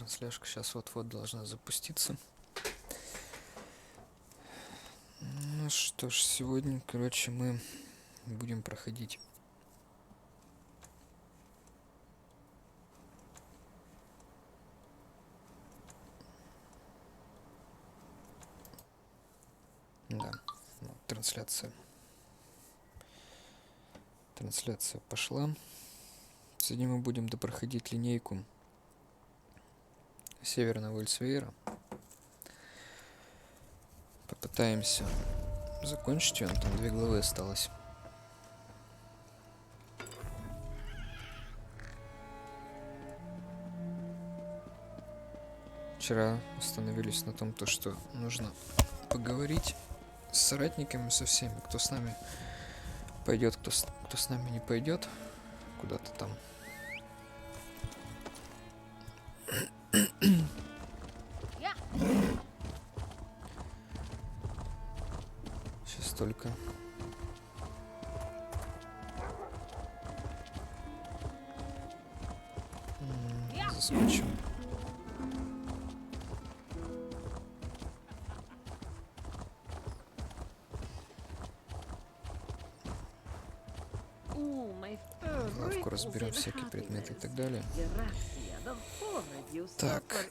трансляшка сейчас вот-вот должна запуститься. Ну что ж, сегодня, короче, мы будем проходить трансляция пошла. Сегодня мы будем допроходить линейку Северного Эльсвеера. Попытаемся закончить ее, там 2 главы осталось. Вчера остановились на том, что нужно поговорить с соратниками, со всеми, кто с нами пойдет, кто с нами не пойдет куда-то там. Сейчас только заскочим. Лавку разберем, всякие предметы и так далее. Так.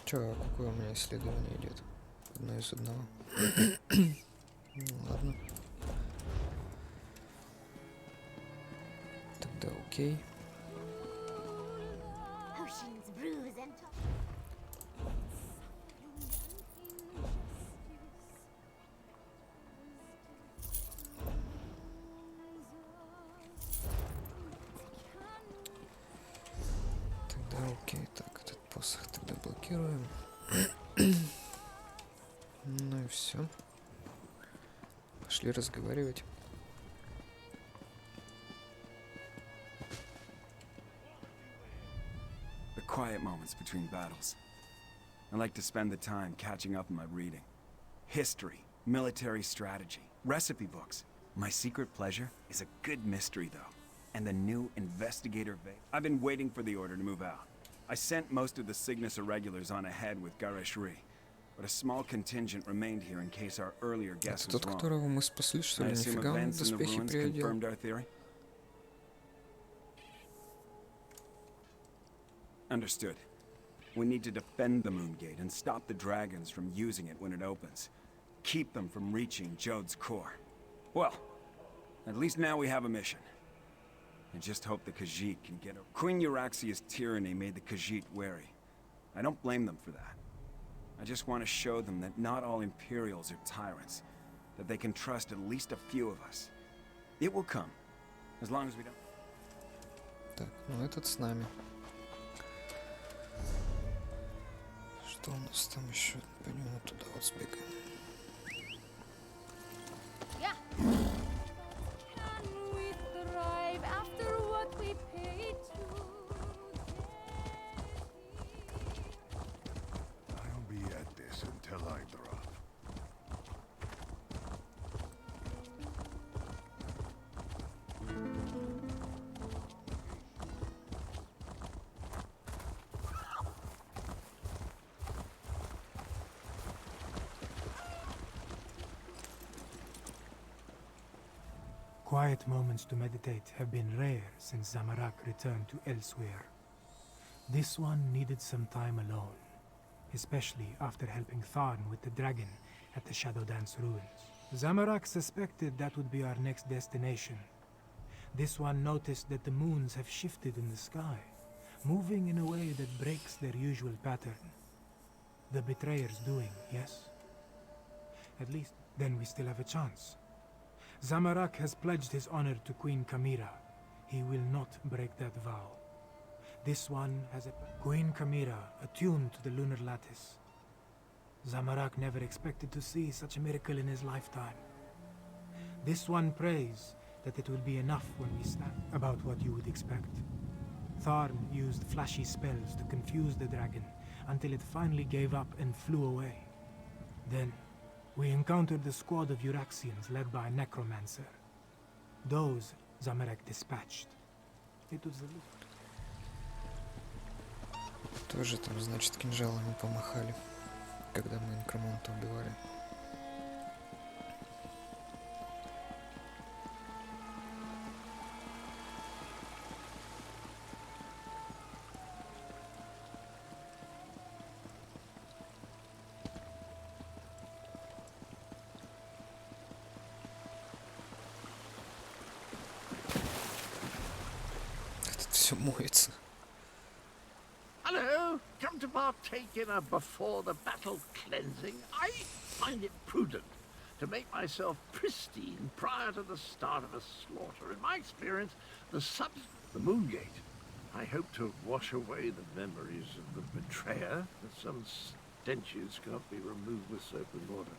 Чё, какое у меня исследование идет? Одно из одного. Ну, ладно. Тогда окей. Тогда окей. Так, этот посох тогда блокируем. Ну и все. Пошли разговаривать. The quiet moments between battles. I like to spend the time catching up on my reading. History, military strategy, recipe books. My secret pleasure is a good mystery though. And the new investigator veil. I've been waiting for the order to move out. I sent most of the Cygnus irregulars on ahead with Gareshri, but a small contingent remained here in case our earlier guess was Тот, wrong. которого мы спасли, что I ли, assume нифига он events in the доспехи ruins приодел. confirmed our theory? Understood. We need to defend the Moon Gate and stop the dragons from using it when it opens. Keep them from reaching Jode's core. Well, at least now we have a mission. I just hope the Khajiit can get over. Queen Euraxia's tyranny made the Khajiit wary. I don't blame them for that. I just want to show them that not all Imperials are tyrants. That they can trust at least a few of us. It will come. As long as we don't... Так, ну этот с нами. Что у нас там еще? Пойдем вот туда вот сбегаем. I'll be at this until I drop. Quiet moments to meditate have been rare since Zamarak returned to Elsweyr. This one needed some time alone, especially after helping Tharn with the dragon at the Shadow Dance ruins. Zamorak suspected that would be our next destination. This one noticed that the moons have shifted in the sky, moving in a way that breaks their usual pattern. The betrayer's doing, yes? At least, then we still have a chance. Zamorak has pledged his honor to Queen Kamira. He will not break that vow. This one has a Queen Kamira, attuned to the lunar lattice. Zamorak never expected to see such a miracle in his lifetime. This one prays that it will be enough when we snap. About what you would expect. Tharn used flashy spells to confuse the dragon until it finally gave up and flew away. Then, we encountered a squad of Euraxians led by a necromancer. Those Zamorak dispatched. It was a little... Тоже там, значит, кинжалами помахали, когда мы некроманта убивали. Тут все моется. Hello, come to partake in a before the battle cleansing. I find it prudent to make myself pristine prior to the start of a slaughter. In my experience, the Moongate. I hope to wash away the memories of the betrayer, that some stenches can't be removed with soap and water.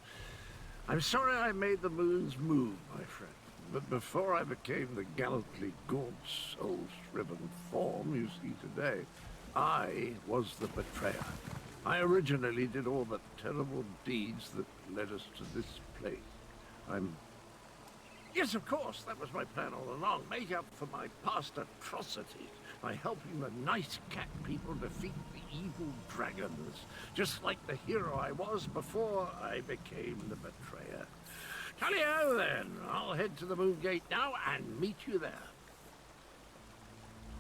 I'm sorry I made the moons move, my friend, but before I became the gallantly gaunt, soul-shriven form you see today, I was the betrayer. I originally did all the terrible deeds that led us to this place. Yes, of course, that was my plan all along. Make up for my past atrocities by helping the nice cat people defeat the evil dragons, just like the hero I was before I became the betrayer. Tally-ho, then. I'll head to the Moongate now and meet you there.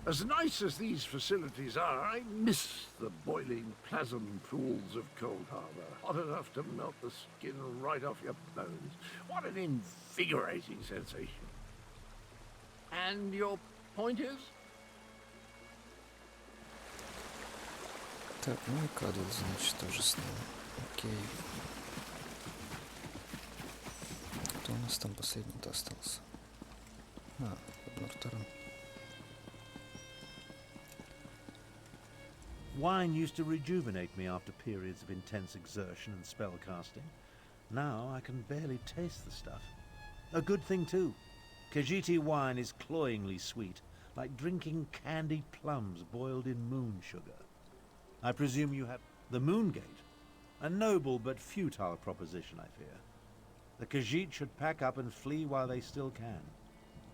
As nice as these facilities are, I miss the boiling plasm pools of Cold Harbor. Hot enough to melt the skin right off your bones. What an invigorating sensation. And your point is? Так, ну и кадл, значит, тоже с нами. Окей. Кто у нас там последний-то остался? Нортаран. Wine used to rejuvenate me after periods of intense exertion and spell casting. Now I can barely taste the stuff. A good thing too. Khajiiti wine is cloyingly sweet, like drinking candied plums boiled in moon sugar. I presume you have the Moongate. A noble but futile proposition, I fear. The Khajiit should pack up and flee while they still can.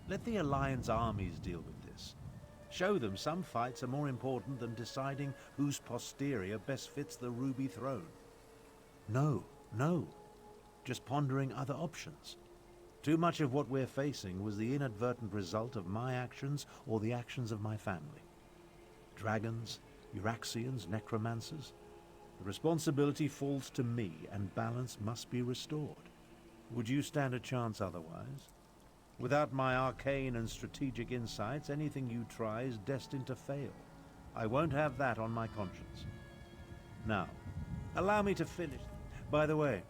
Let the Alliance armies deal with this. Show them some fights are more important than deciding whose posterior best fits the ruby throne. No. Just pondering other options. Too much of what we're facing was the inadvertent result of my actions or the actions of my family. Dragons, Euraxians, necromancers. The responsibility falls to me, and balance must be restored. Would you stand a chance otherwise? Without my arcane and strategic insights, anything you try is destined to fail. I won't have that on my conscience. Now, allow me to finish. By the way,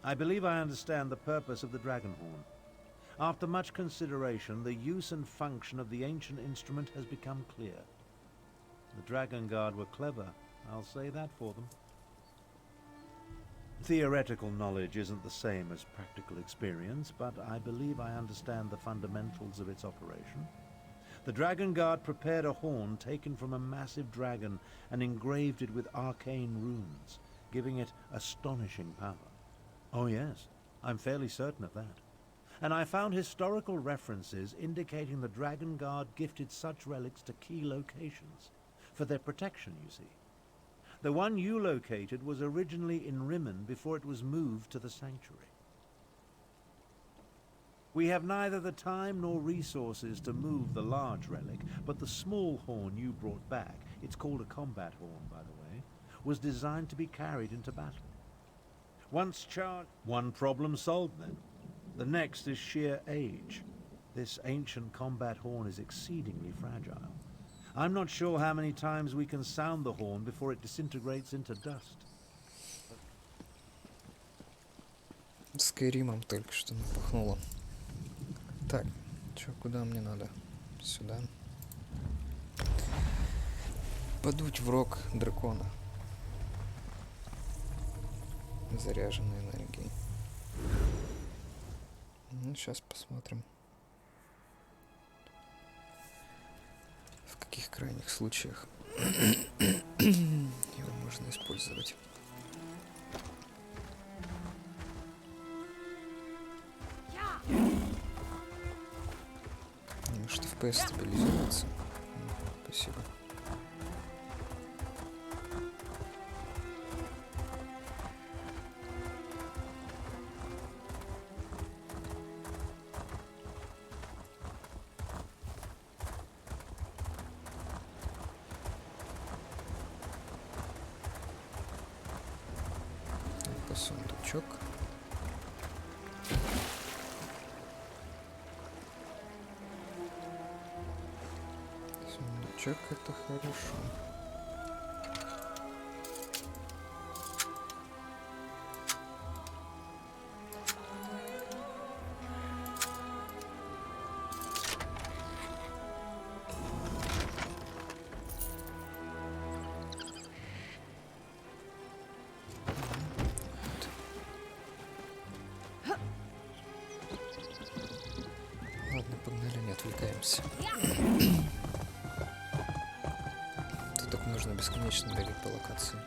I believe I understand the purpose of the dragon horn. After much consideration, the use and function of the ancient instrument has become clear. The Dragon Guard were clever, I'll say that for them. Theoretical knowledge isn't the same as practical experience, but I believe I understand the fundamentals of its operation. The Dragon Guard prepared a horn taken from a massive dragon and engraved it with arcane runes, giving it astonishing power. Oh yes, I'm fairly certain of that. And I found historical references indicating the Dragon Guard gifted such relics to key locations, for their protection, you see. The one you located was originally in Rimmen before it was moved to the sanctuary. We have neither the time nor resources to move the large relic, but the small horn you brought back, it's called a combat horn, by the way, was designed to be carried into battle. Once charged, one problem solved then. The next is sheer age. This ancient combat horn is exceedingly fragile. I'm not sure how many times we can sound the horn before it disintegrates into dust. Скайримом только что напахнуло. Так, чё, куда мне надо? Сюда. Подуть в рог дракона. Заряженной энергией. Ну, сейчас посмотрим. В каких крайних случаях его можно использовать. Может, FPS стабилизируется? Спасибо. Сундучок. Сундучок — это хорошо. Погнали, не отвлекаемся. Тут так нужно бесконечно бегать по локации.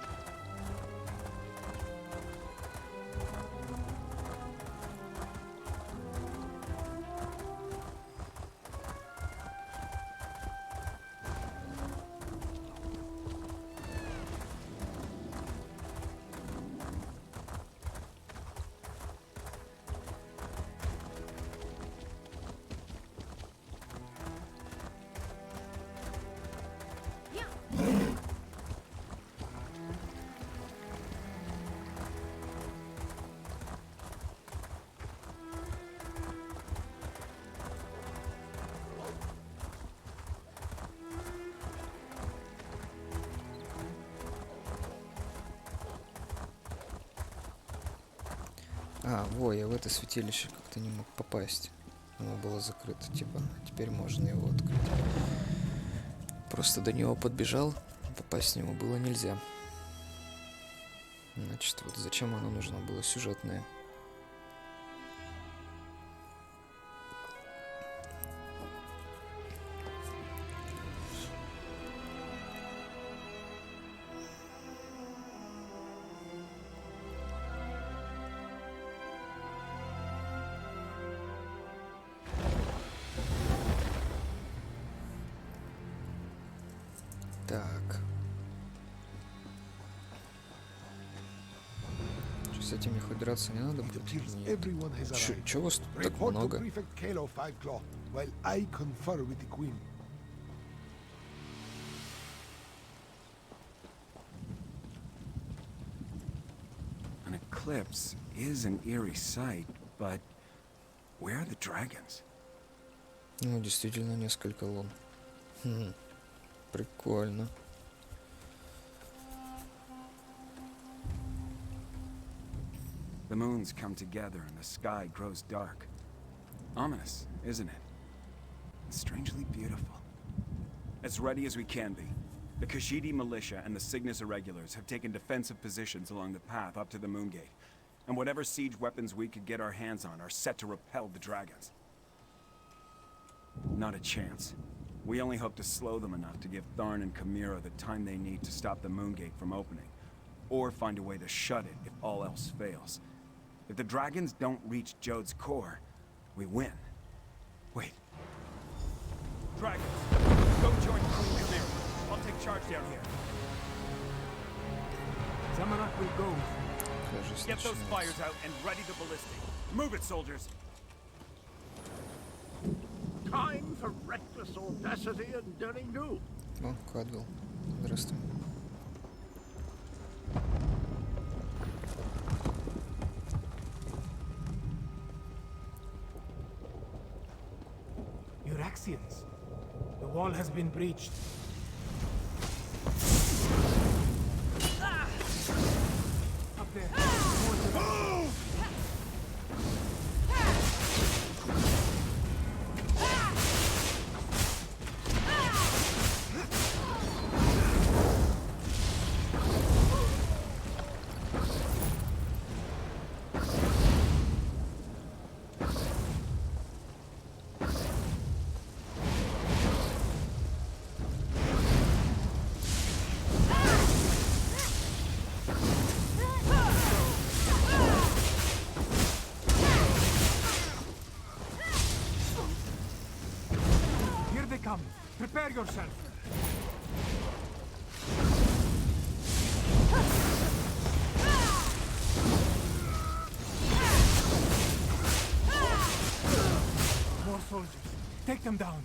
Во, я в это святилище как-то не мог попасть. Оно было закрыто, типа. Теперь можно его открыть. Просто до него подбежал, попасть в него было нельзя. Значит, вот зачем оно нужно было, сюжетное. Так. Что, с этими хоть драться не надо будет? Нет. Чего вас тут так много? An eclipse is an eerie sight, but where are the dragons? Ну, действительно, несколько лун. Прикольно. The moons come together and the sky grows dark. Ominous, isn't it? And strangely beautiful. As ready as we can be, the Khajiit militia and the Cygnus irregulars have taken defensive positions along the path up to the moon gate, and whatever siege weapons we could get our hands on are set to repel the dragons. Not a chance. We only hope to slow them enough to give Tharn and Chimera the time they need to stop the moon gate from opening, or find a way to shut it if all else fails. If the dragons don't reach Jode's core, we win. Wait. Dragons, go join Queen Chimera. I'll take charge down here. Zamarak will go. Get those fires out and ready the ballistic. Move it, soldiers! Time for reckless audacity and daring do. О, Кадвилл. Здравствуй. Yuraxians. The wall has been breached. Up there. More to the- Here they come. Prepare yourself. More soldiers. Take them down.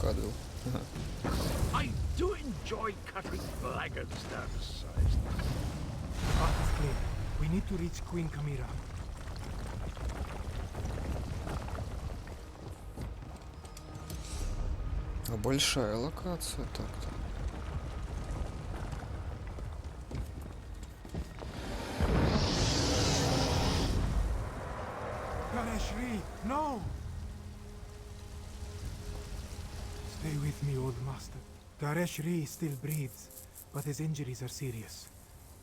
Кадвил. I do enjoy cutting blackguards down to size. Path is clear. We need to reach Queen Kamira. А большая локация так-то. Gareshri, no! Stay with me, old master. Gareshri still breathes, but his injuries are serious.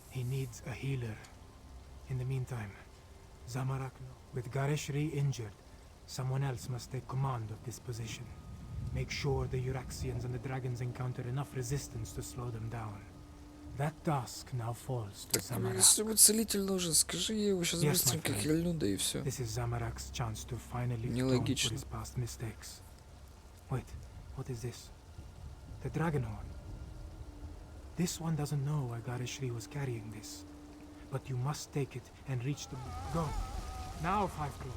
He needs a healer. In the meantime, Zamarak, with Gareshri injured, someone else must take command of this position. Make sure the Yuraxians and the dragons encounter enough resistance to slow them down. That task now falls to Так, Zamarak. если бы целитель нужен, скажи, я его сейчас Yes, my быстренько friend. хильну, да и все. This is Zamarak's chance to finally atone for Нелогично. his past mistakes. Wait, what is this? The dragon horn. This one doesn't know why Gareshri was carrying this. But you must take it and reach the... Go! Now, Five Claw!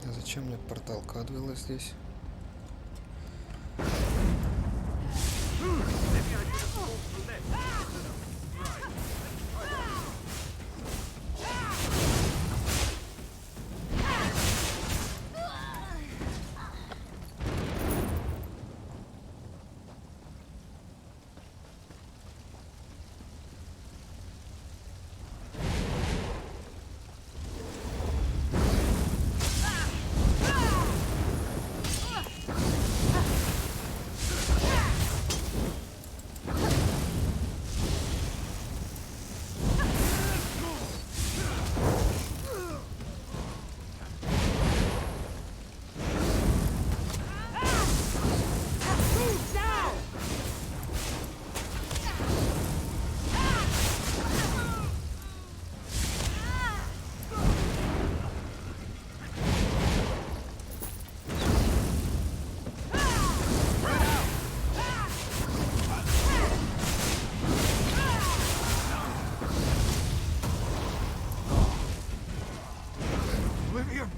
А зачем мне портал Кадвила здесь?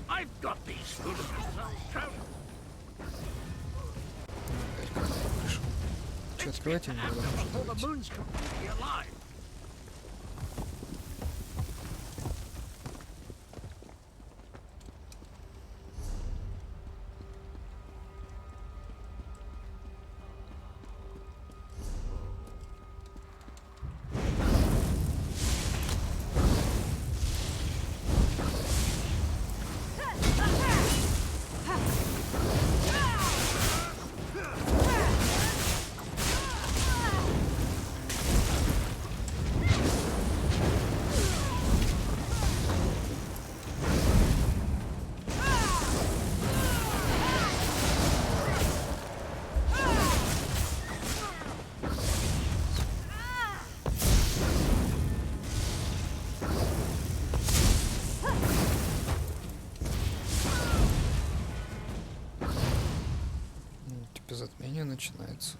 I've got these fools thrown. Опять Кадвил пришел. Че, открывайте мне, After потому что before the давайте. moon's completely alive. затмение начинается.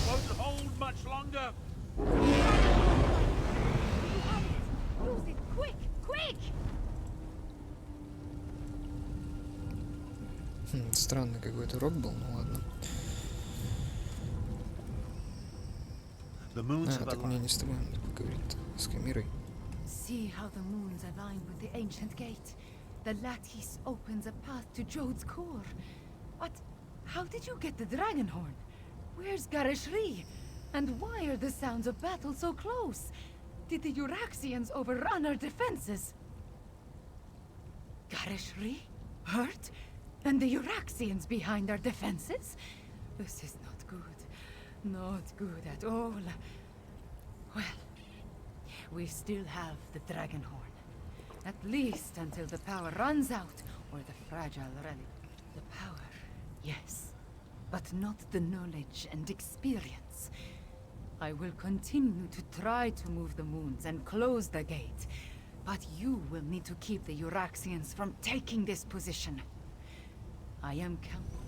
Won't hold much longer. Use it quick, quick! Странный какой-то рок был, ну ладно. The moons have Так мне aligned. не с тобой надо поговорить с Камирой. See how the moons align with the ancient gate. The lattice opens a path to Jode's core. But how did you get the dragon horn? Where's Garishri? And why are the sounds of battle so close? Did the Euraxians overrun our defenses? Garishri? Hurt? And the Euraxians behind our defenses? This is not good. Not good at all. Well, we still have the dragon horn. At least until the power runs out, or the fragile relic. The power, yes, but not the knowledge and experience. I will continue to try to move the moons and close the gate, but you will need to keep the Euraxians from taking this position. I am counting.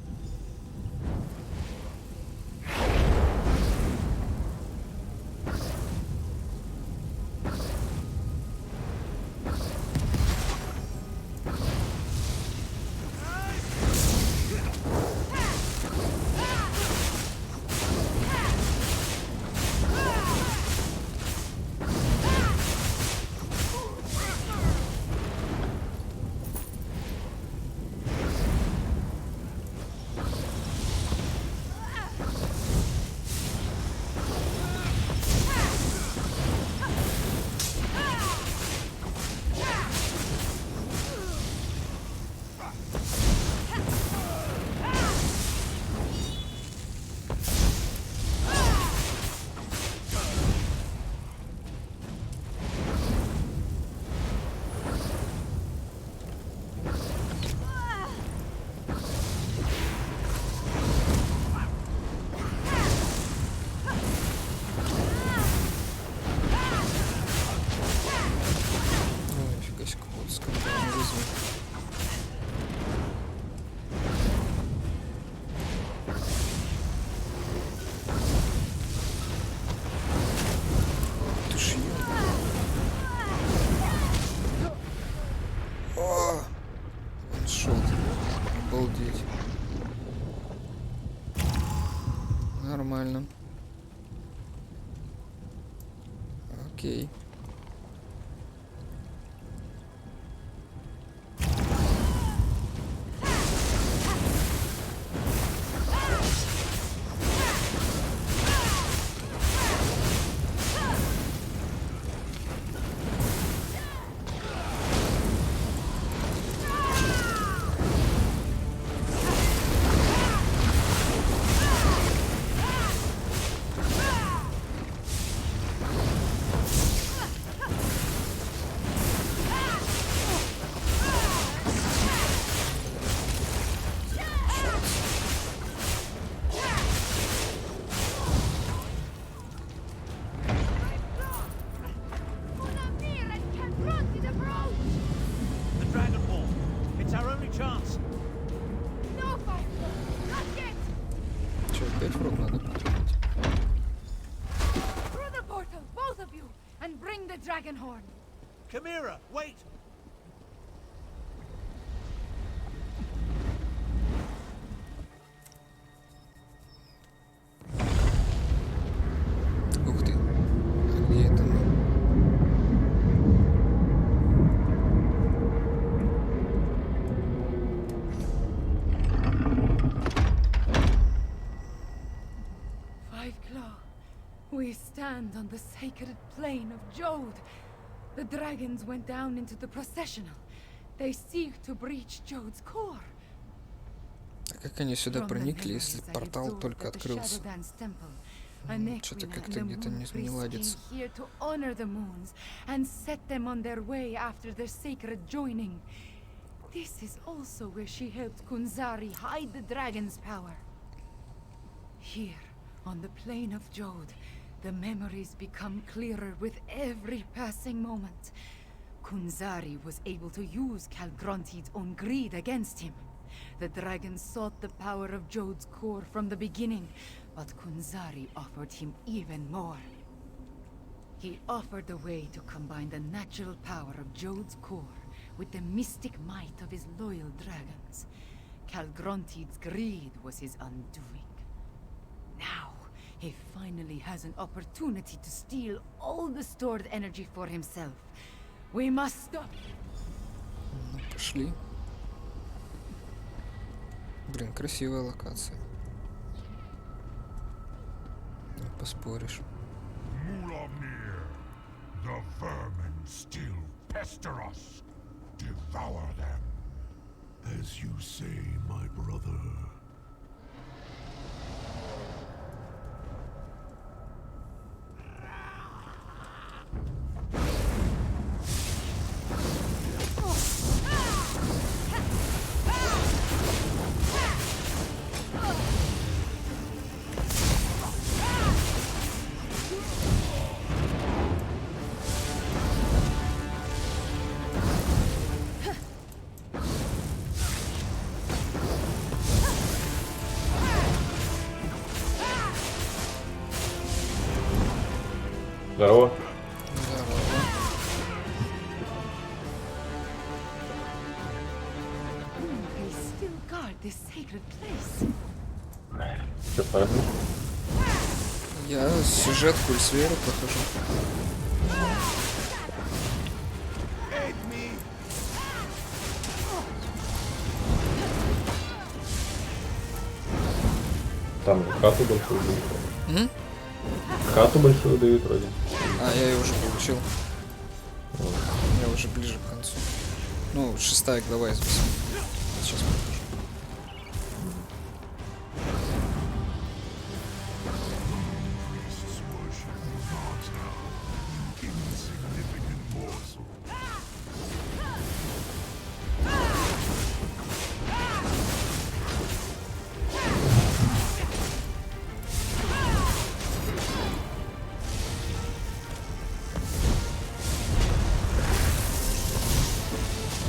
Нормально. Окей. The dragon horn. It's our only chance. No, Fire! Not yet! Че, опять в рог надо проходить? Through the portal, both of you, and bring the dragon horn. Chimera, wait! Ух ты. А где это мы? Fiveclaw, we stand on the sacred plane of Jode. The dragons went down into the processional. They seek to breach Jode's core. А как они сюда From the проникли, если memories I портал absorbed только at the открылся? Shadowdance Temple, Что-то Anequina как-то and the где-то moon не priests ладится. came here to honor the moons and set them on their way after their sacred joining. This is also where she helped Kunzari hide the dragon's power. Here, On the plane of Jode, the memories become clearer with every passing moment. Kunzari was able to use Kalgronti's own greed against him. The dragon sought the power of Jode's core from the beginning, but Kunzari offered him even more. He offered a way to combine the natural power of Jode's core with the mystic might of his loyal dragons. Kalgronti's greed was his undoing. Now, he finally has an opportunity to steal all the stored energy for himself. We must stop. Ну, пошли. Блин, красивая локация. Не поспоришь. Mulamnir, the vermin still pester us. Devour them. As you say, my brother. Здорово. We still guard this sacred place. Что правильно? Я сюжетку Эльсвейра прохожу. Там же хату большую дают. Хату большую дают вроде. А, я ее уже получил. Вот. Я уже ближе к концу. Ну, 6 глава из 8. Сейчас покажу.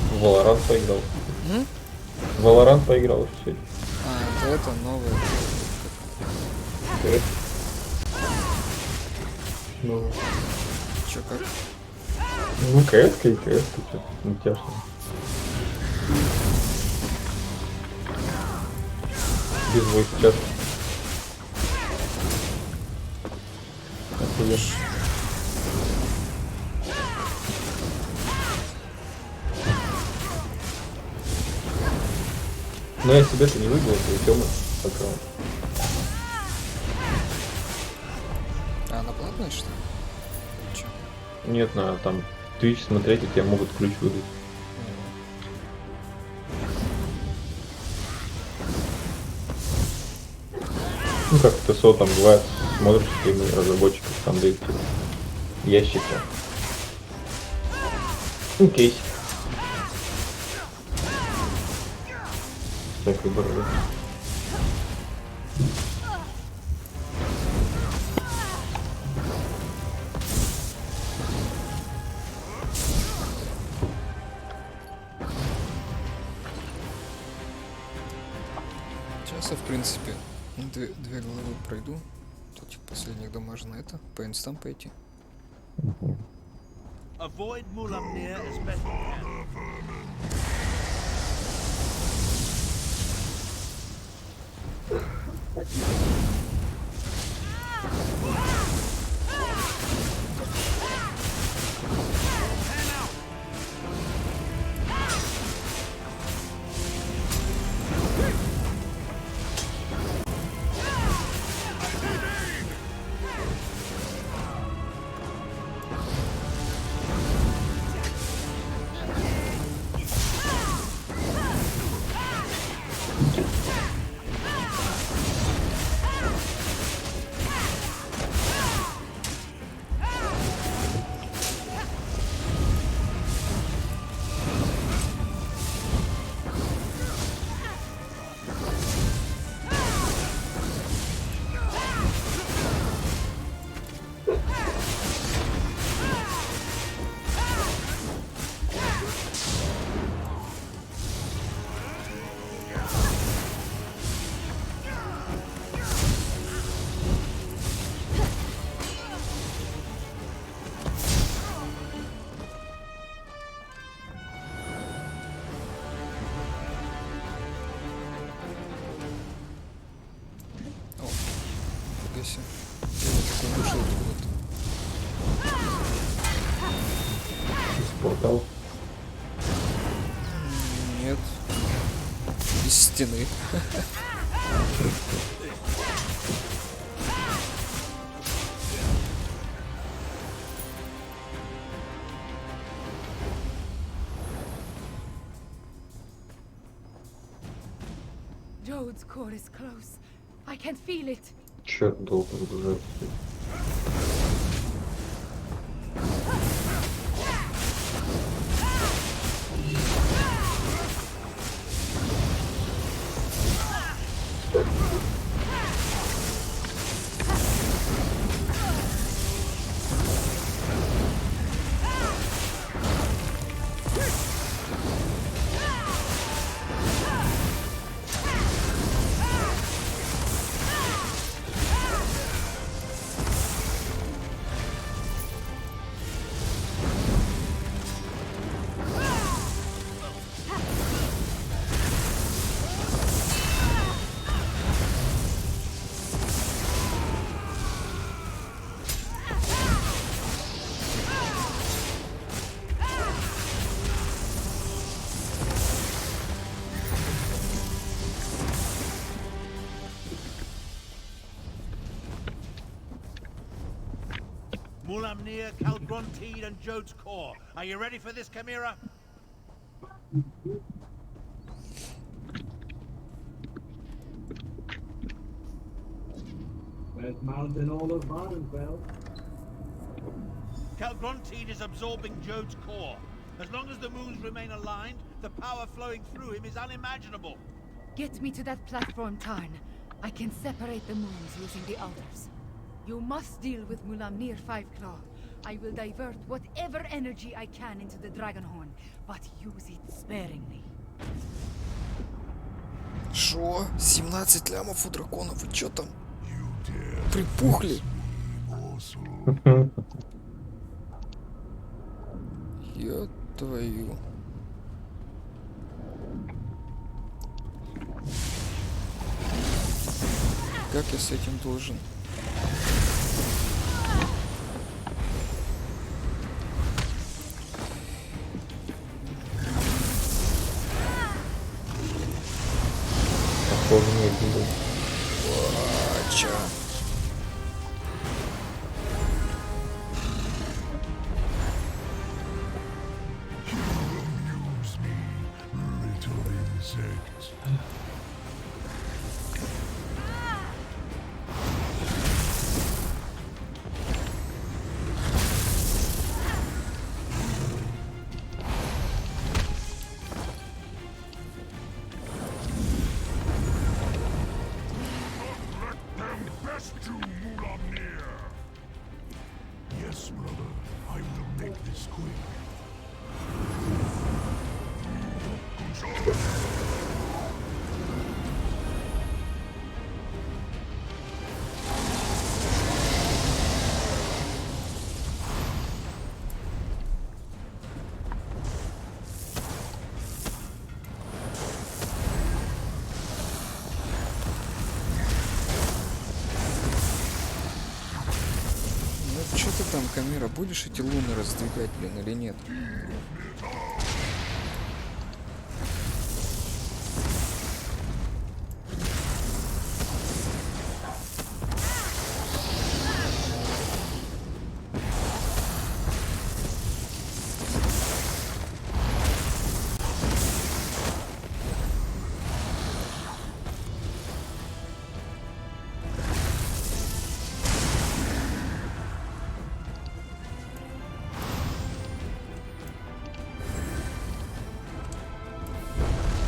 В Valorant поиграл. В Valorant поиграл еще сегодня. А, это новое. Ну, Чё, как? ну КС-ка и КС-ка, что мультяшно. Без voice чата. Охуешь. Но я себе-то не выбил, это Тёма покрал. А, она платная, что ли? Чё? Нет, на там Twitch смотреть, и тебе могут ключ выдать. Ну как TESO там бывает, смотришь стримы разработчиков, там дают типа ящики. Ну, кейсик. Всякой бороды. Сейчас я, в принципе, две главы пройду. Этих последних дома можно это, по инстам пойти. Avoid Mulamnir as best you can. Успокойся. Я не такой душой откуда-то. Из портала. Нет. Из стены. Jode's core is close. I can feel it. Черт должен уже. Mulamnir, Kalgrontid, and Jode's core. Are you ready for this, Chimera? Best mount in all of Vardenfell. Kalgrontid is absorbing Jode's core. As long as the moons remain aligned, the power flowing through him is unimaginable. Get me to that platform, Tarn. I can separate the moons using the altars. You must deal with Mulamnir Fiveclaw. I will divert whatever energy I can into the Dragonhorn, but use it sparingly. Шо? 17 лямов у дракона, вы чё там? Припухли? Я твою. Как я с этим должен? Похоже, не буду. Ча. Amuse me, little insect. Yes, brother, I will make this quick. Ну что ты там, Камера, будешь эти луны раздвигать, блин, или нет?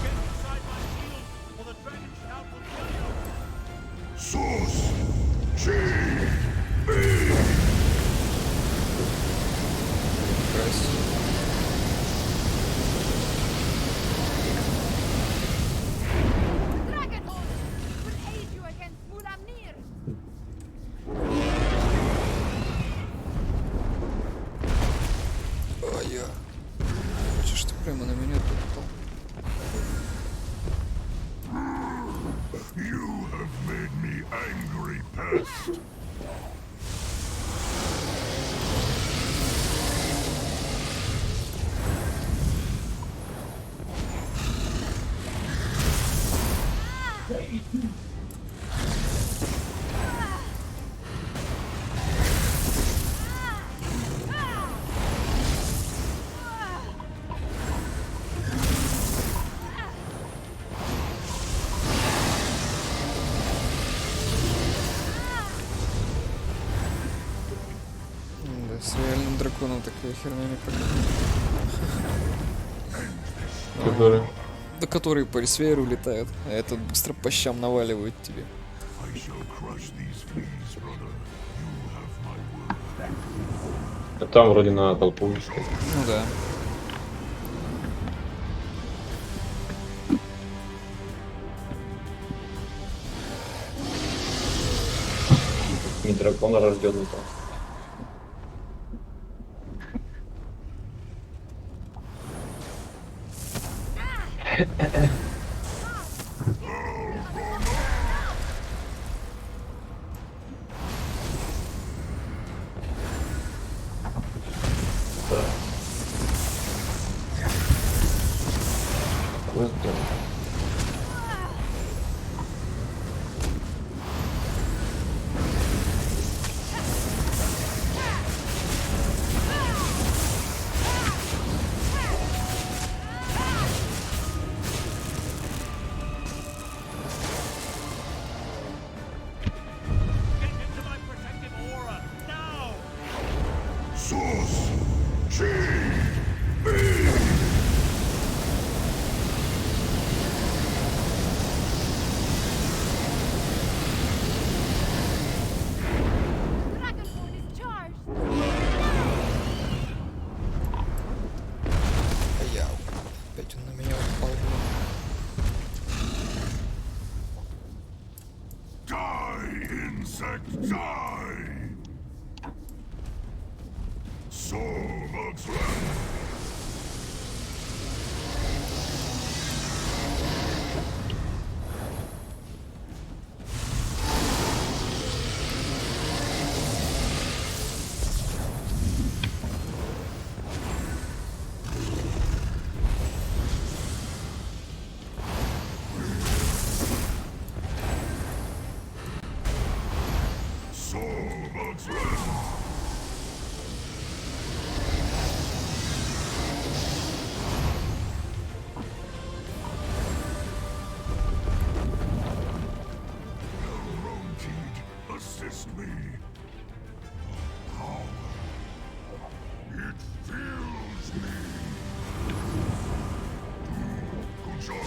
Get inside my shield, or the dragon shout will kill you. Sus! Chi! Красиво. Dragonhorn will aid you against Mulamnir. А я. Хочешь, ты прямо на меня тут упал? You have made me angry, pal. best. Да, с реальным драконом такая херня не прокатит. Который... Да которые по Эльсвейру летают, а этот быстро по щам наваливают тебе. I shall crush these fleas, brother. You have my word. А там вроде на толпу искать. Ну да. Не дракон, а рожденный там. Вот да. Source. Chi. B. А я опять он на меня упал. Die, insect, die! Soul of Slam. Soul of Slam. Assist me. Power. It fills me. Good job.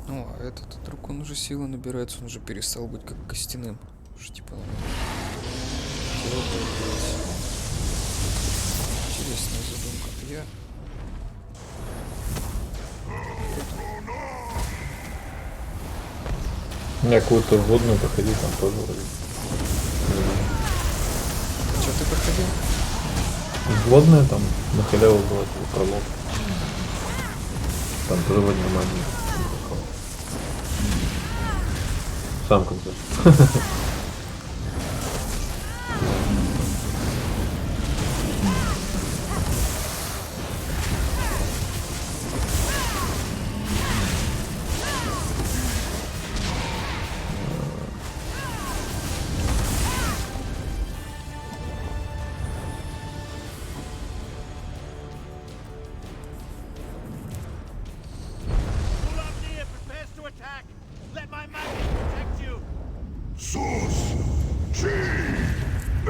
Ну, а этот дракон уже силы набирается, он уже перестал быть как костяным. Уже типа... тело появилось. Интересная задумка. Я... Я какую-то водную проходил, там тоже вроде. Че ты проходил? Водная там на халяву была, типа, пролог. Там тоже вроде нормально. Сам как-то. Source. Chi. B.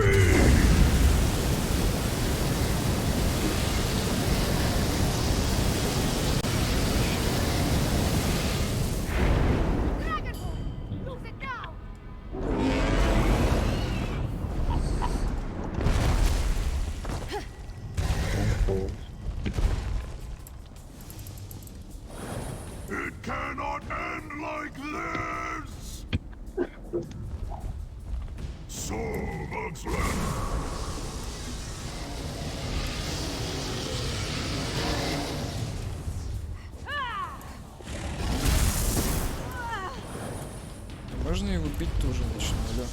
It cannot end like this! Soul of Slam. Можно его бить тоже начну, алло.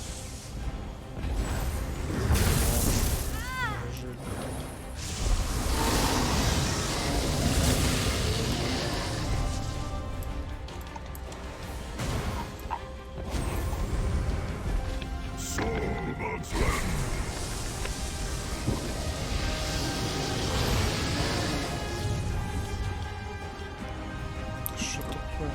Неужели? Что такое?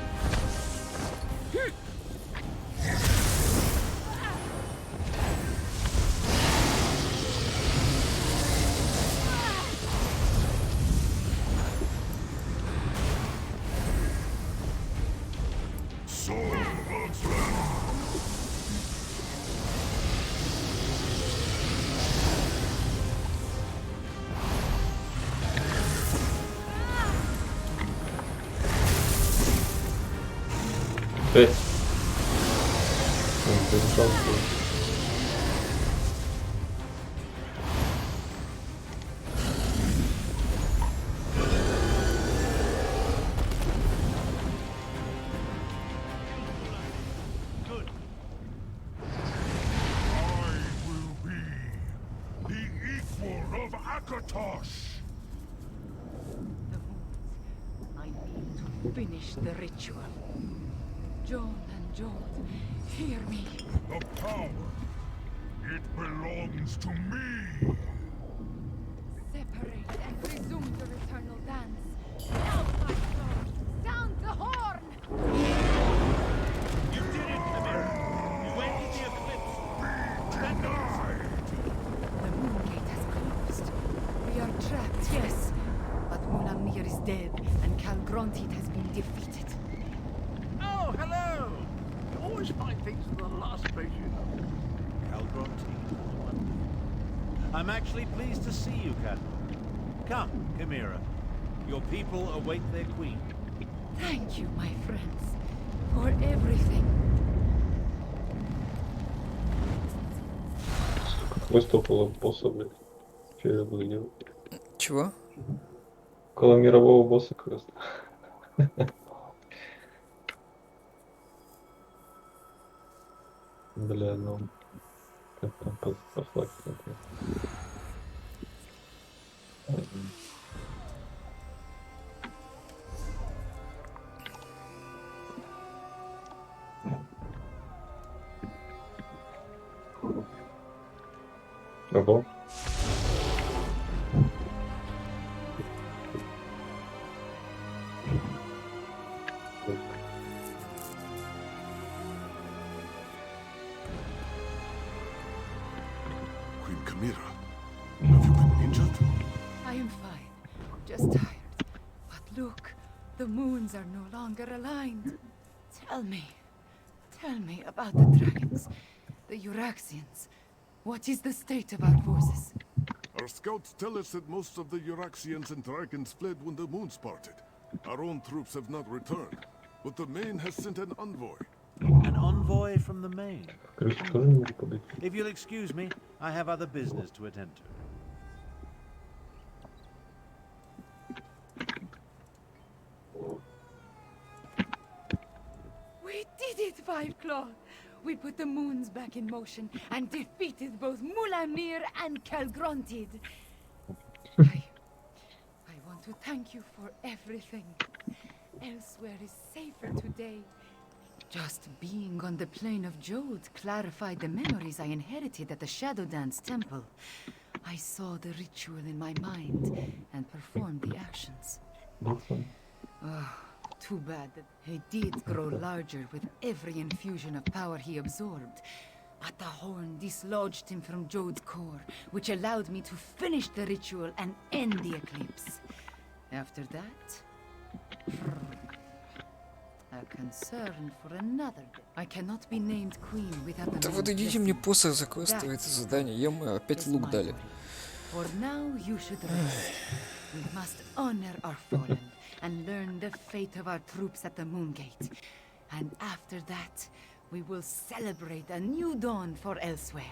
Жесть. Он перешел. I need to finish the ritual. John and Jode, hear me. The power, it belongs to me. Separate and resume the eternal dance. Now, my sword, sound the horn! You did it, Amir. You ended the eclipse. The moon gate has closed. We are trapped, yes. But Mulamnir is dead, and Calgrontit has been defeated. Oh, hello! You always find things in the last place you know. Calgronti. I'm actually pleased to see you, Cadmo. Come, Chimera. Your people await their queen. Thank you, my friends, for everything. Выступила босса, блядь. Что я буду делать? Чего? Около мирового босса квеста. Бля, ну... Как там по флаге смотреть? Ого. Queen Chimera, have you been injured? I am fine, just tired. But look, the moons are no longer aligned. Tell me about the dragons, the Euraxians. What is the state of our forces? Our scouts tell us that most of the Euraxians and dragons fled when the moons parted. Our own troops have not returned, but the Main has sent an envoy. An envoy from the Main. Крышу тоже не могу подойти. If you'll excuse me, I have other business to attend to. We did it, Five Claw! We put the moons back in motion and defeated both Mulamnir and Calgrontit. I want to thank you for everything. Elsewhere is safer today. Just being on the plane of Jode clarified the memories I inherited at the Shadow Dance Temple. I saw the ritual in my mind and performed the actions. Oh, too bad that he did grow larger with every infusion of power he absorbed. But the horn dislodged him from Jode's core, which allowed me to finish the ritual and end the eclipse. After that, a concern for another day. I cannot be named queen without the Да moon's вот идите мне blessing. посох за квест, это задание. Ё-моё, опять лук дали. For now, you should rest. We must honor our fallen and learn the fate of our troops at the Moon Gate. And after that, we will celebrate a new dawn for Elsweyr.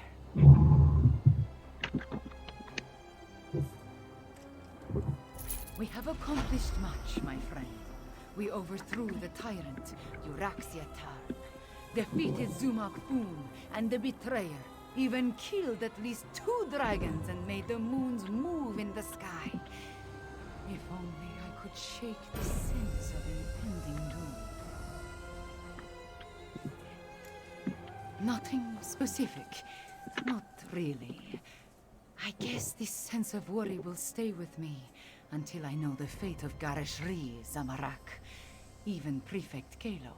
We have accomplished much, my friend. We overthrew the tyrant, Euraxiatar. defeated Zumak Foon and the Betrayer, even killed at least 2 dragons and made the moons move in the sky. If only I could shake the sense of impending doom. Nothing specific. Not really. I guess this sense of worry will stay with me until I know the fate of Gareshri, Zamarak, even Prefect Kalo.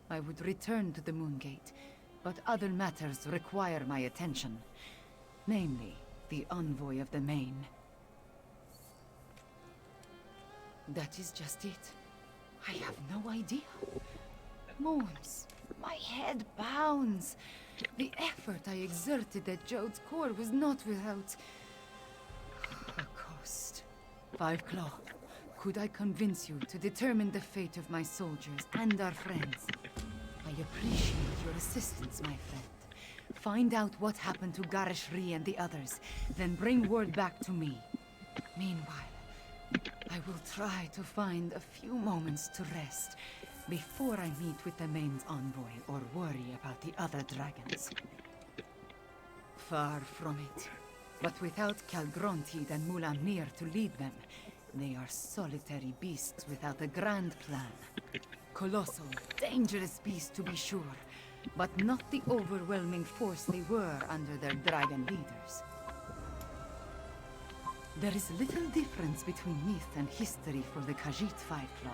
I would return to the Moongate, but other matters require my attention. Namely, the envoy of the Main. That is just it. I have no idea. Moons. My head pounds. The effort I exerted at Jode's core was not without a cost. Five Claw, could I convince you to determine the fate of my soldiers and our friends? I appreciate your assistance, my friend. Find out what happened to Gareshri and the others, then bring word back to me. Meanwhile, I will try to find a few moments to rest before I meet with the Main's envoy or worry about the other dragons. Far from it. But without Kalgrontid and Mulamnir to lead them, they are solitary beasts without a grand plan. Colossal, dangerous beasts to be sure, but not the overwhelming force they were under their dragon leaders. There is little difference between myth and history for the Khajiit Five-Claw.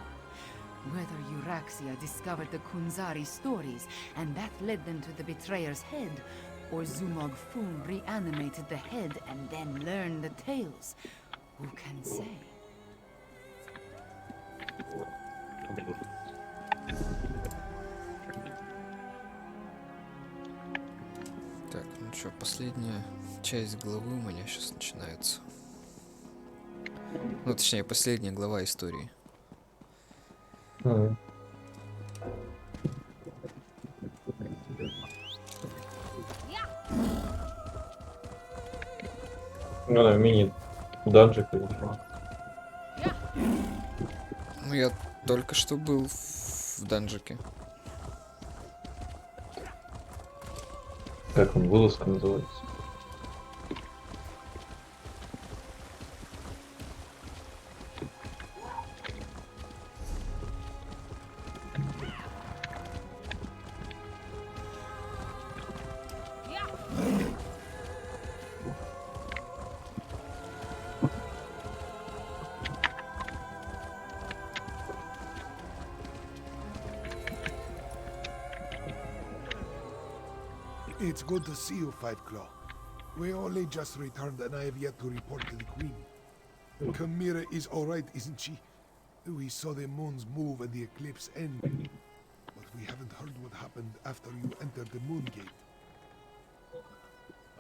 Whether Euraxia discovered the Kunzari stories and that led them to the Betrayer's head, or Zumog Foon reanimated the head and then learned the tales, who can say? Так, ну что, последняя часть главы у меня сейчас начинается. Ну, точнее, последняя глава истории. Ну да, мини-данжик, конечно. Ну, я только что был в данжике. Как он, вылазка называется? It's good to see you, Five Claw. We only just returned and I have yet to report to the Queen. Chimera is alright, isn't she? We saw the moons move and the eclipse end. But we haven't heard what happened after you entered the moon gate.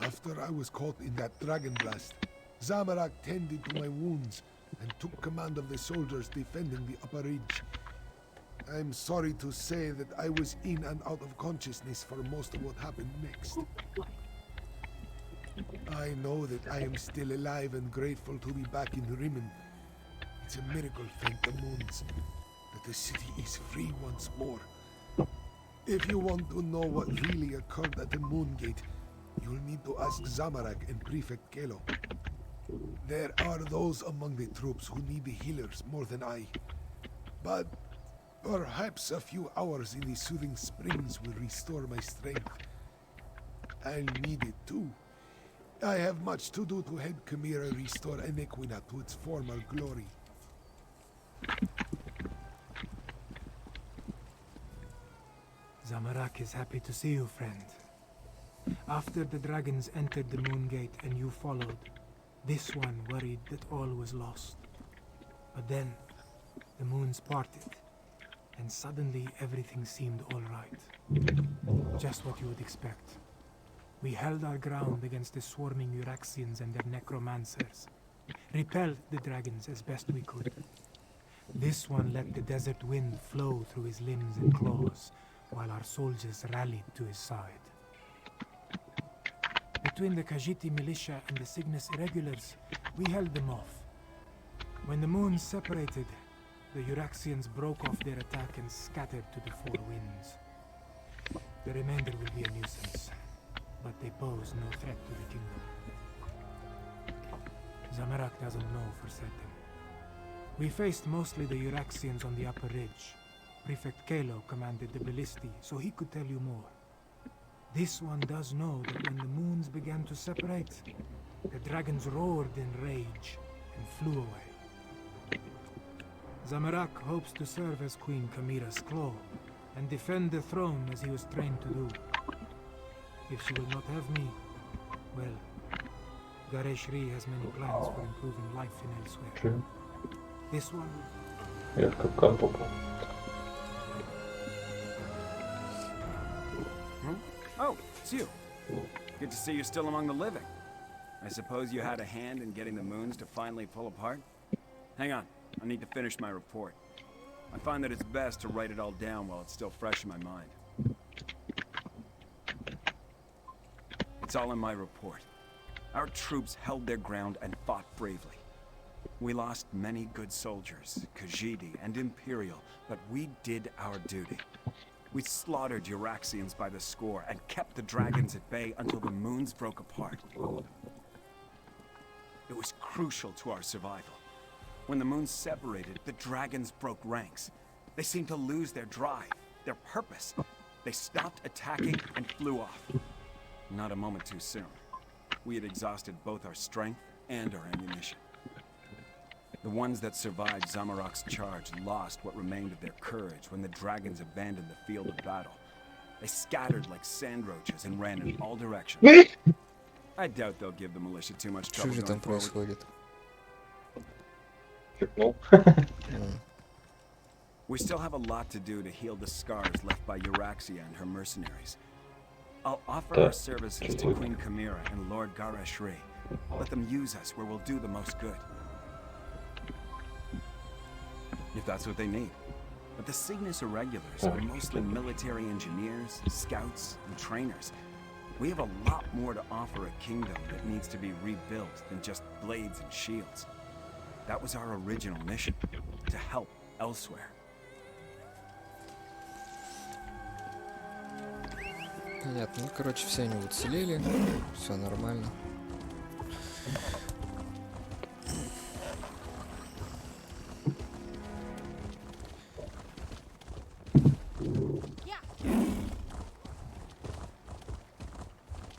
After I was caught in that dragon blast, Zamarak tended to my wounds and took command of the soldiers defending the upper ridge. I'm sorry to say that I was in and out of consciousness for most of what happened next. I know that I am still alive and grateful to be back in Rimmen. It's a miracle, thank the moons, that the city is free once more. If you want to know what really occurred at the moon gate, you'll need to ask Zamarak and Prefect Kalo. There are those among the troops who need the healers more than I. But perhaps a few hours in the soothing springs will restore my strength. I'll need it too. I have much to do to help Chimera restore Enequina to its former glory. Zamarak is happy to see you, friend. After the dragons entered the moon gate and you followed, this one worried that all was lost. But then, the moons parted, and suddenly everything seemed all right. Just what you would expect. We held our ground against the swarming Euraxians and their necromancers, repelled the dragons as best we could. This one let the desert wind flow through his limbs and claws, while our soldiers rallied to his side. Between the Khajiiti militia and the Cygnus irregulars, we held them off. When the moons separated, the Euraxians broke off their attack and scattered to the four winds. The remainder will be a nuisance, but they pose no threat to the kingdom. Zamorak doesn't know for certain. We faced mostly the Euraxians on the upper ridge. Prefect Kalo commanded the Ballisti, so he could tell you more. This one does know that when the moons began to separate, the dragons roared in rage and flew away. Zamorak hopes to serve as Queen Kamira's claw and defend the throne as he was trained to do. If she will not have me, well, Gareshri has many plans for improving life in Elsweyra. Че? This one, Я в капкан попал. Oh, it's you. Good to see you still among the living. I suppose you had a hand in getting the moons to finally pull apart? Hang on, I need to finish my report. I find that it's best to write it all down while it's still fresh in my mind. It's all in my report. Our troops held their ground and fought bravely. We lost many good soldiers, Khajiit and Imperial, but we did our duty. We slaughtered Euraxians by the score and kept the dragons at bay until the moons broke apart. It was crucial to our survival. When the moons separated, the dragons broke ranks. They seemed to lose their drive, their purpose. They stopped attacking and flew off. Not a moment too soon. We had exhausted both our strength and our ammunition. The ones that survived Zamorak's charge lost what remained of their courage when the dragons abandoned the field of battle. They scattered like sand roaches and ran in all directions. I doubt they'll give the militia too much Что trouble же going там forward. происходит? Чекнул. We still have a lot to do to heal the scars left by Euraxia and her mercenaries. I'll offer our services to Queen Kamira and Lord Gareshri. Let them use us where we'll do the most good. If that's what they need. But the Cygnus Irregulars are mostly military engineers, scouts, and trainers. We have a lot more to offer a kingdom that needs to be rebuilt than just blades and shields. That was our original mission, to help elsewhere. Понятно. Ну, короче, все они уцелели. Все нормально.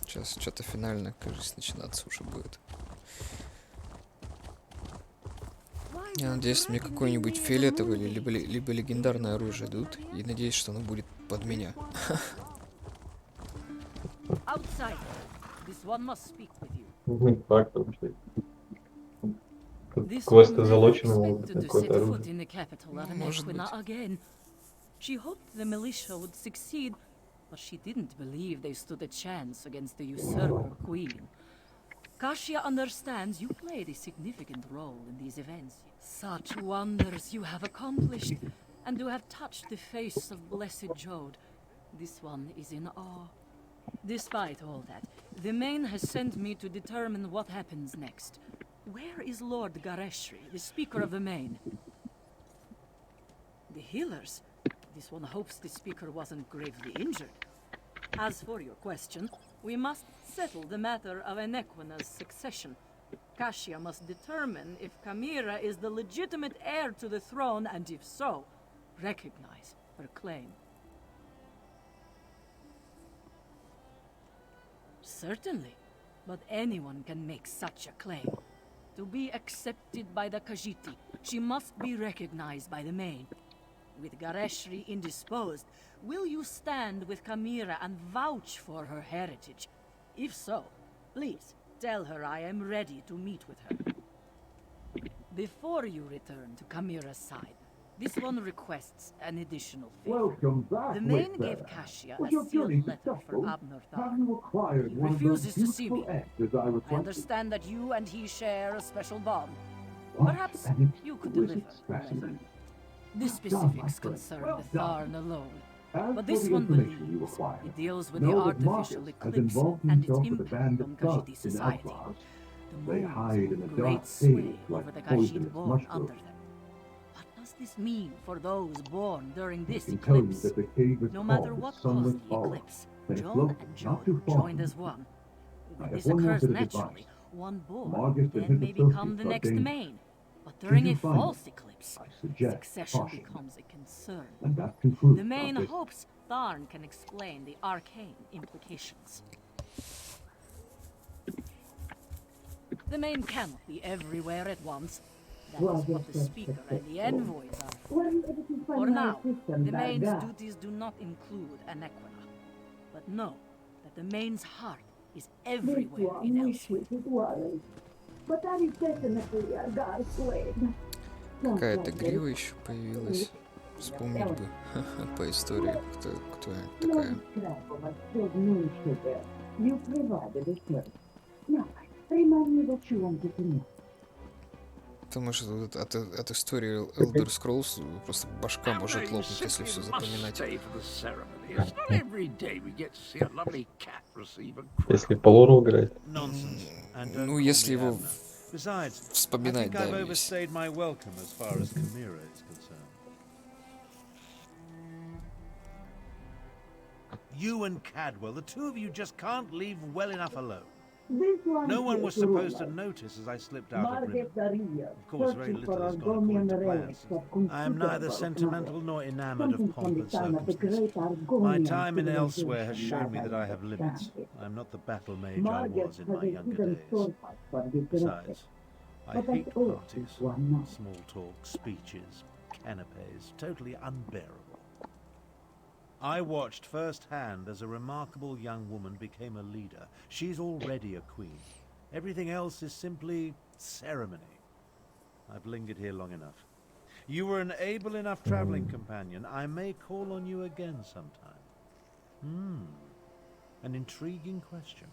Сейчас что-то финально, кажется, начинаться уже будет. Я надеюсь, мне какой-нибудь фиолетовый либо легендарное оружие дадут. И надеюсь, что оно будет под меня. Outside. This one must speak with you. Не факт, потому что This квесты one never залочены могут быть на expected to какое-то set foot оружие. in the capital of Может Nequina быть. again. She hoped the militia would succeed, but she didn't believe they stood a chance against the usurper queen. Kashia understands you played a significant role in these events. Such wonders you have accomplished, and to have touched the face of blessed Jode. This one is in awe. Despite all that, the Main has sent me to determine what happens next. Where is Lord Gareshri, the Speaker of the Main? The healers? This one hopes the Speaker wasn't gravely injured. As for your question, we must settle the matter of Enequina's succession. Kashia must determine if Kamira is the legitimate heir to the throne, and if so, recognize her claim. Certainly, but anyone can make such a claim. To be accepted by the Khajiit, she must be recognized by the Main. With Gareshri indisposed, will you stand with Kamira and vouch for her heritage? If so, please tell her I am ready to meet with her. Before you return to Kamira's side, this one requests an additional favor. Welcome back, The Main Wayfarer. gave Kashia Was a your journey sealed letter for successful? Abner Have you acquired He one of those refuses to see beautiful me. eggs as I I requested? understand that you and he share a special bond. What Perhaps an you could exquisite deliver the letter. specimen. The Well done, my specifics friend. concern Well the done. Tharn alone. As But for this the one information you believes acquired, it deals with know the that artificial Marcus has eclipse involved and its himself with a impact band on of Khajiit thugs in society. Elfars. The They moons hide in a hold great dark sway cave like over the poisonous Khajiit born mushrooms. under them. What does this mean for those born during this can tell you eclipse? that the cave is No matter called what the caused Sunlit the Hollow. eclipse, Then John float and not Joe too far joined from as it. one. I When have this one occurs method of naturally, advice. one born Largest and then may hidden become the associates are next dangerous. main. But Should during you a find false them, eclipse, I suggest succession caution. becomes a concern. And that concludes The main our business. hopes Tharn can explain the arcane implications. The main cannot be everywhere at once. That is what the speaker and the envoys are. For now, the main's duties do not include Anaquina. But know that the main's heart is everywhere in Elsweyr. Какая-то грива еще появилась. Вспомнить бы по истории, кто такая. Потому что от истории Elder Scrolls просто башка может лопнуть, если все запоминать. Если по лору играть. Ну, если его вспоминать, да, весь. You and Cadwell, the two of you just can't leave well enough alone. No one was supposed to notice as I slipped out of Rimmon. Of course, very little has gone according to plans. I am neither sentimental nor enamored of pomp and circumstance. My time in Elsewhere has shown me that I have limits. I am not the battle mage I was in my younger days. Besides, I hate parties, small talk, speeches, canapes, totally unbearable. I watched firsthand as a remarkable young woman became a leader. She's already a queen. Everything else is simply ceremony. I've lingered here long enough. You were an able enough traveling companion. I may call on you again sometime. An intriguing question.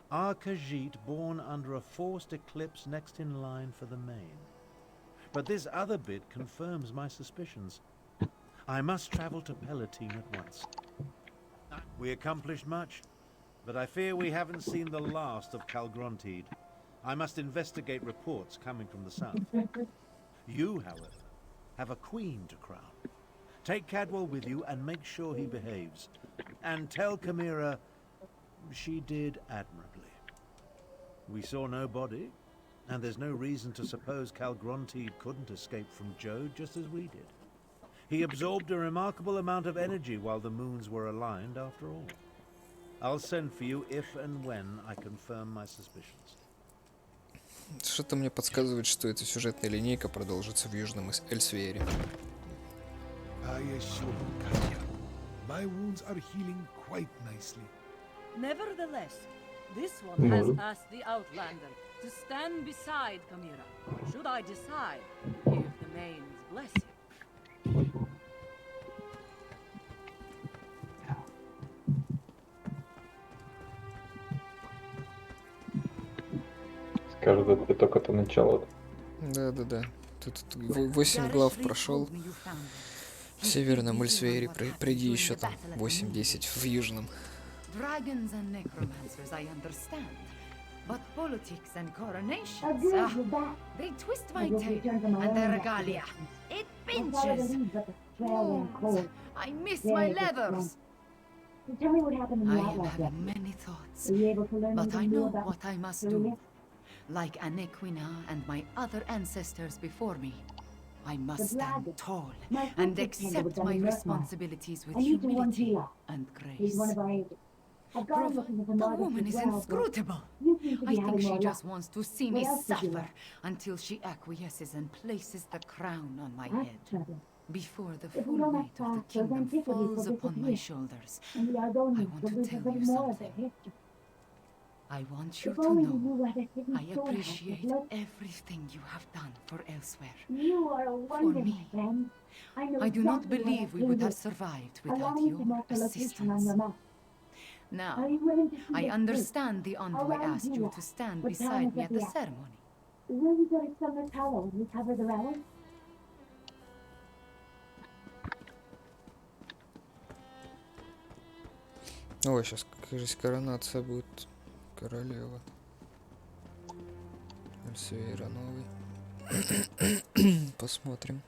Are Khajiit born under a forced eclipse next in line for the main? But this other bit confirms my suspicions. I must travel to Palatine at once. We accomplished much, but I fear we haven't seen the last of Calgrontiid. I must investigate reports coming from the south. You, however, have a queen to crown. Take Cadwell with you and make sure he behaves. And tell Chimera she did admirably. We saw no body, and there's no reason to suppose Calgrontiid couldn't escape from Jode just as we did. He absorbed a remarkable amount of energy while the moons were aligned, after all. I'll send for you if and when I confirm my suspicions. Что-то мне подсказывает, что эта сюжетная линейка продолжится в Южном Эльсвеере. I assure you, Katya, my wounds are healing quite nicely. Nevertheless, this one has asked the Outlander to stand beside Chimera, should I decide to give the main's blessing. Скажут, это только-то начало. Да. Тут 8 глав прошел в Северном Эльсвеере. Пройди еще там 8-10 в Южном. Dragons and necromancers, I understand. But politics and coronations, they twist my tail and their regalia. It pinches. Wounds. I miss my leathers. I am having many thoughts, but I know what I must do. Like Anaquina and my other ancestors before me, I must stand tall and accept my responsibilities with humility and grace. The woman is inscrutable. I think she just wants to see me suffer until she acquiesces and places the crown on my head. Before the full weight of the kingdom falls upon my shoulders, I want to tell you something. I want you to know I appreciate everything you have done for Elsewhere. For me. I do not believe we would have survived without your assistance. Now, I understand the envoy asked you to stand beside me at the ceremony. Ой, сейчас, кажется, коронация будет королева. Эльсвейра новый. Посмотрим.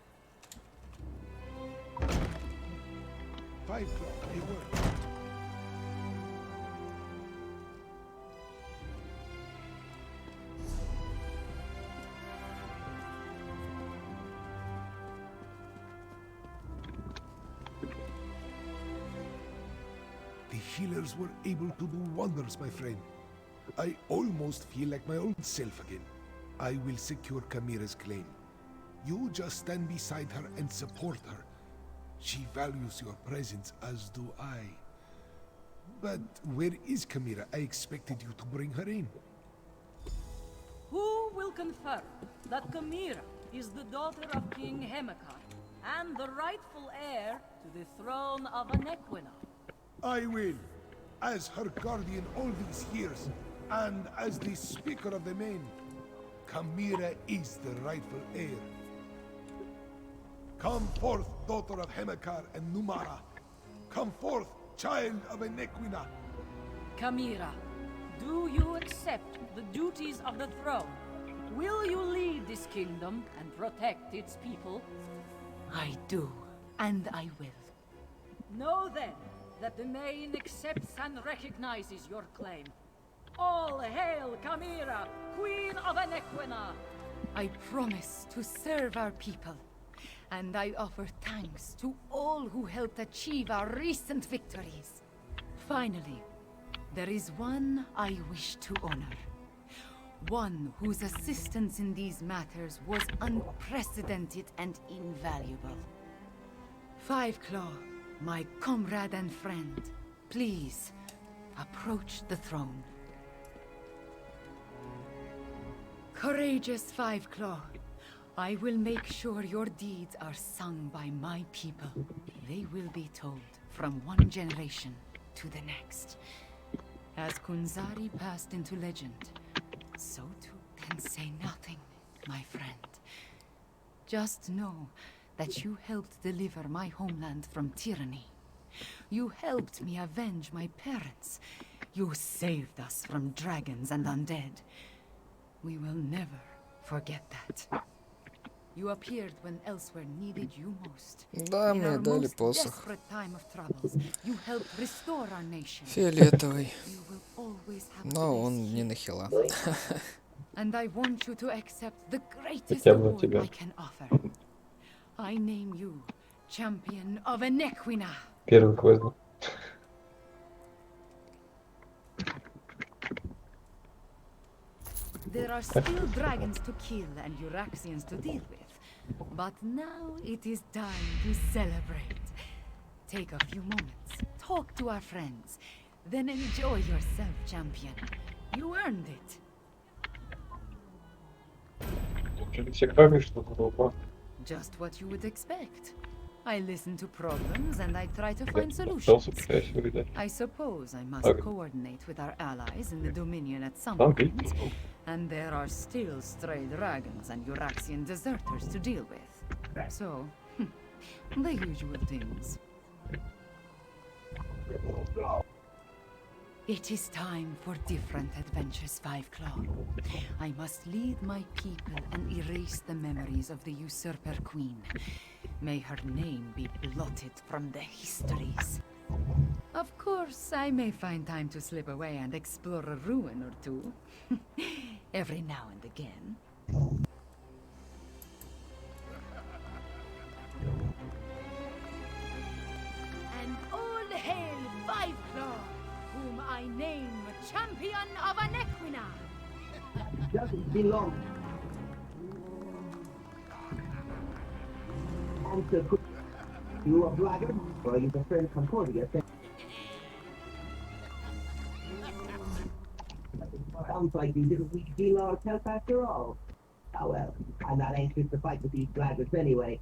5 o'clock, a word. The healers were able to do wonders, my friend. I almost feel like my old self again. I will secure Kamira's claim. You just stand beside her and support her. She values your presence, as do I. But where is Kamira? I expected you to bring her in. Who will confirm that Kamira is the daughter of King Hemekar and the rightful heir to the throne of Anequina? I will, as her guardian all these years, and as the Speaker of the Main. Kamira is the rightful heir. Come forth, daughter of Hemekar and Numara. Come forth, child of Anequina. Kamira, do you accept the duties of the throne? Will you lead this kingdom and protect its people? I do, and I will. Know then that the Main accepts and recognizes your claim. All hail Kamira, Queen of Anequina! I promise to serve our people, and I offer thanks to all who helped achieve our recent victories. Finally, there is one I wish to honor. One whose assistance in these matters was unprecedented and invaluable. Five Claw, my comrade and friend, please approach the throne. Courageous Five Claw, I will make sure your deeds are sung by my people. They will be told from one generation to the next. As Kunzari passed into legend, so too then say nothing, my friend. Just know that you helped deliver my homeland from tyranny. You helped me avenge my parents. You saved us from dragons and undead. We will never forget that. You appeared when Elsewhere needed you most. Да, In мне our дали most посох. desperate time of troubles, you helped restore our nation. Фиолетовый. You will always have the Но best он не hero, нахила. my friend. And I want you to accept the greatest Хотя бы на award тебя. I can offer. I name you Champion of Anequina. Первый квест. There are still dragons to kill and Euraxians to deal with. But now it is time to celebrate. Take a few moments, talk to our friends, then enjoy yourself, champion. You earned it. Все кроме что-то было. Just what you would expect. I listen to problems and I try to find Пытался solutions. пытаюсь выдать. I suppose I must Okay. coordinate with our allies in the Dominion at some Okay. point. And there are still stray dragons and Euraxian deserters to deal with. So, the usual things. It is time for different adventures, Five Claw. I must lead my people and erase the memories of the usurper queen. May her name be blotted from the histories. Of course, I may find time to slip away and explore a ruin or two. Every now and again. And all hail Five Claw, whom I name Champion of Anequina! Doesn't belong. Answer quick. You a blackguard, or are you the friend Concordia? Sounds like you didn't reach G-Law's help after all. Oh well, I'm not anxious to fight with these blackguards anyway.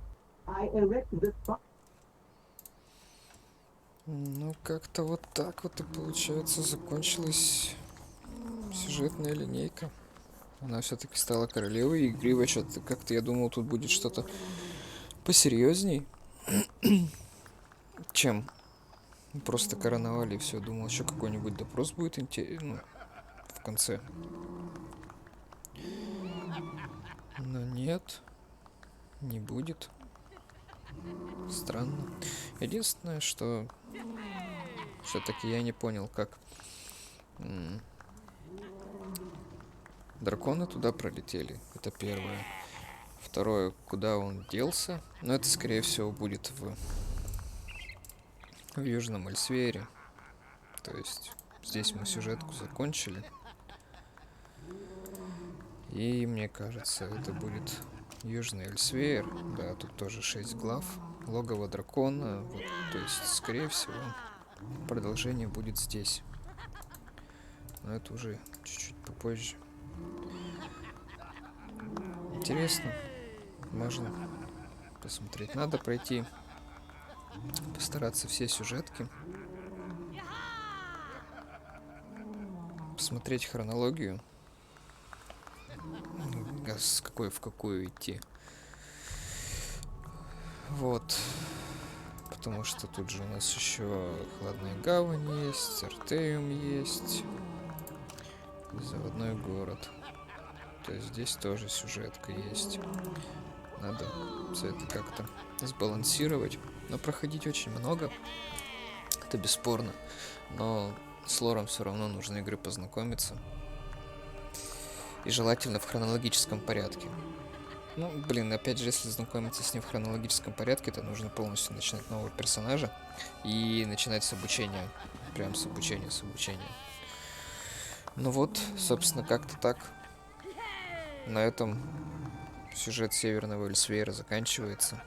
I erected this spot. Ну, как-то вот так вот и получается закончилась сюжетная линейка. Она все-таки стала королевой, и игривой. Что-то как-то я думал, тут будет что-то посерьезней, чем просто короновали и все. Думал, еще какой-нибудь допрос будет ну, в конце. Но нет, не будет. Странно. Единственное, что все-таки я не понял, как драконы туда пролетели. Это первое. Второе, куда он делся. Но это, скорее всего, будет в Южном Эльсвеере. То есть здесь мы сюжетку закончили. И мне кажется, это будет Южный Эльсвеер. Да, тут тоже 6 глав. Логово дракона. Вот, то есть, скорее всего, продолжение будет здесь. Но это уже чуть-чуть попозже. Интересно. Можно посмотреть. Надо пройти, постараться все сюжетки. Посмотреть хронологию. С какой в какую идти. Вот. Потому что тут же у нас еще Хладная гавань есть, Артеум есть. Заводной город. То есть здесь тоже сюжетка есть. Надо все это как-то сбалансировать. Но проходить очень много. Это бесспорно. Но с лором все равно нужно игры познакомиться. И желательно в хронологическом порядке. Ну, блин, опять же, если знакомиться с ним в хронологическом порядке, то нужно полностью начинать нового персонажа и начинать с обучения. Прям с обучения. Ну вот, собственно, как-то так. На этом сюжет Северного Эльсвеера заканчивается.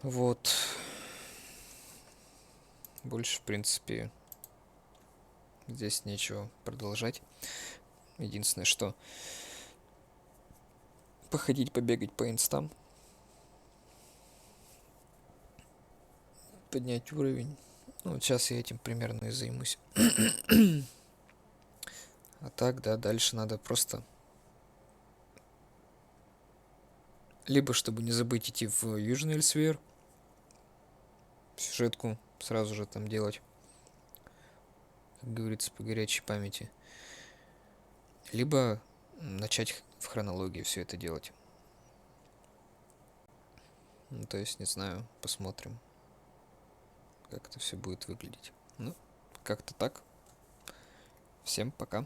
Вот. Больше, в принципе, здесь нечего продолжать. Единственное, что походить, побегать по инстам. Поднять уровень. Ну, вот сейчас я этим примерно и займусь. А так, да, дальше надо просто... Либо, чтобы не забыть идти в Южный Эльсвеер, сюжетку сразу же там делать, как говорится, по горячей памяти. Либо начать в хронологии все это делать. Ну, то есть, не знаю, посмотрим, как это все будет выглядеть. Ну, как-то так. Всем пока.